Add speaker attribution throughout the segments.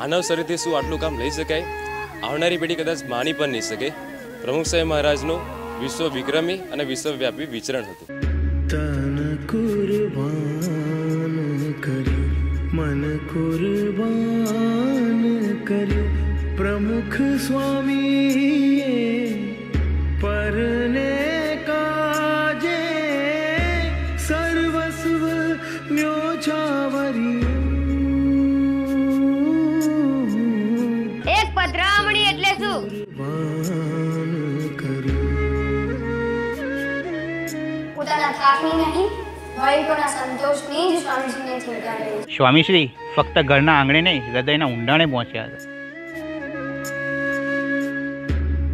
Speaker 1: માનવ શરીરથી શું આટલું કામ લઈ શકાય? આવનારી પેઢી કદાચ માની પણ નહીં શકે. પ્રમુખ સાહેબ મહારાજનું વિશ્વ વિક્રમી અને વિશ્વવ્યાપી વિચરણ હતું.
Speaker 2: તન કુરબાન કર્યું, મન કુરબાન કર્યું, પ્રમુખ સ્વામીએ પરને કાજે સર્વસ્વ મ્યોછાવર્યું.
Speaker 3: એક પધરામણી એટલે શું? પોતાના થાકની નહીં, ભાવિકોના સંતોષની જ સ્વામીજીને ચિંતા રહી.
Speaker 4: સ્વામીશ્રી ફક્ત ઘરના આંગણે નહીં, હૃદયના ઊંડાણે પહોંચ્યા હતા.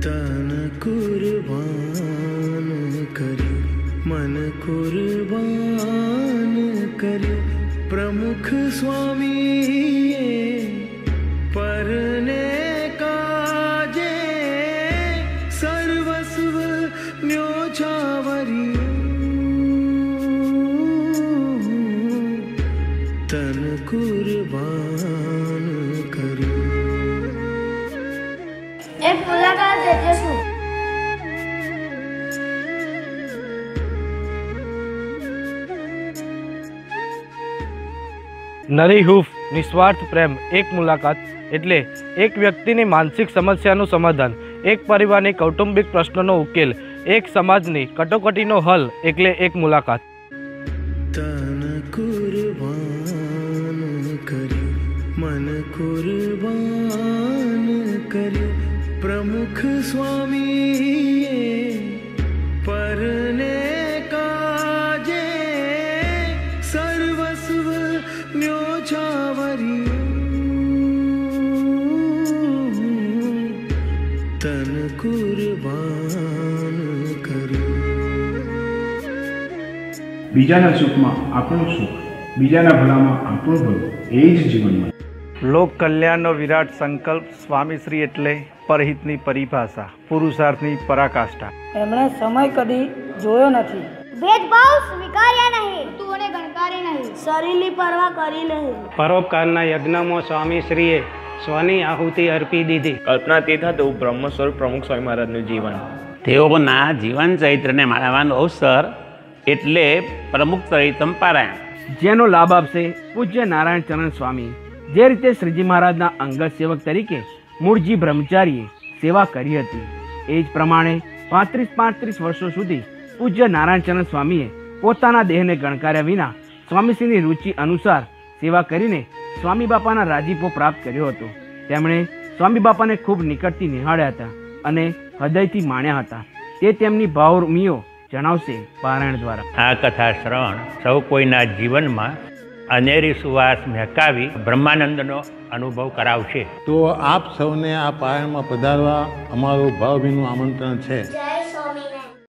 Speaker 2: તન કુરબાન કર્યું, મન કુરબાન કર્યું, પ્રમુખ સ્વામીએ પરને કાજે સર્વસ્વ મ્યોછાવર્યું. તન કુરબાન કર્યું.
Speaker 3: એક મુલાકાત એટલે શું?
Speaker 5: નરી હૂફ નિસ્વાર્થ પ્રેમ. એક મુલાકાત એટલે એક વ્યક્તિની માનસિક સમસ્યાનું સમાધાન, એક પરિવારની કૌટુંબિક પ્રશ્નોનો ઉકેલ, એક સમાજની કટોકટીનો હલ એટલે એક મુલાકાત.
Speaker 2: તન કુરબાન કર્યું, મન કુરબાન કર્યું, પ્રમુખ સ્વામીએ પરને કાજે સર્વસ્વ મ્યોછાવર્યું. તન કુરબાન કર્યું.
Speaker 6: બીજાના સુખમાં આપણું સુખ, બીજાના ભલામાં આપણું ભલું, એ જ જીવનમાં.
Speaker 5: લોક કલ્યાણનો વિરાટ સંકલ્પ. સ્વામીશ્રી એટલે પરહિતની પરિભાષા, પુરુષાર્થની પરાકાષ્ઠા.
Speaker 7: એમણે સમય કદી જોયો નથી,
Speaker 3: ભેદભાવ સ્વીકાર્યા નહીં, તુઓને ગણકારી નહીં, શરીરની પરવા કરી નહીં.
Speaker 8: પરોપકારના યજ્ઞમાં સ્વામીશ્રીએ સ્વની આહુતિ અર્પી દીધી.
Speaker 1: કલ્પનાતીત હતું બ્રહ્મ સ્વરૂપ પ્રમુખ સ્વામી મહારાજનું જીવન.
Speaker 9: તેઓના જીવન ચરિત્રને માણવાનો અવસર એટલે પ્રમુખ ચરિતમ પારાયણ,
Speaker 5: જેનો લાભ આપશે પૂજ્ય નારાયણ ચરણ સ્વામી. જે રીતે શ્રીજી મહારાજના અંગત સેવક તરીકે મૂળજી બ્રહ્મચારીએ સેવા કરી હતી, એ જ પ્રમાણે 35 વર્ષો સુધી પૂજ્ય નારાયણ ચરણ સ્વામીએ પોતાના દેહને ગણકાર્યા વિના સ્વામીશ્રીની રુચિ અનુસાર સેવા કરીને સ્વામી બાપાના રાજીપો પ્રાપ્ત કર્યો હતો. તેમણે સ્વામી બાપાને ખૂબ નિકટથી નિહાળ્યા હતા અને હૃદયથી માણ્યા હતા. તે તેમની ભાવમીઓ જણાવશે પારાયણ દ્વારા.
Speaker 9: આ કથા શ્રવણ સૌ કોઈના જીવનમાં અનેરી સુવાસ મહેકાવી બ્રહ્માનંદનો અનુભવ કરાવશે.
Speaker 10: તો આપ સૌને આ પારાયણમાં પધારવા અમારું ભાવભીનું આમંત્રણ છે.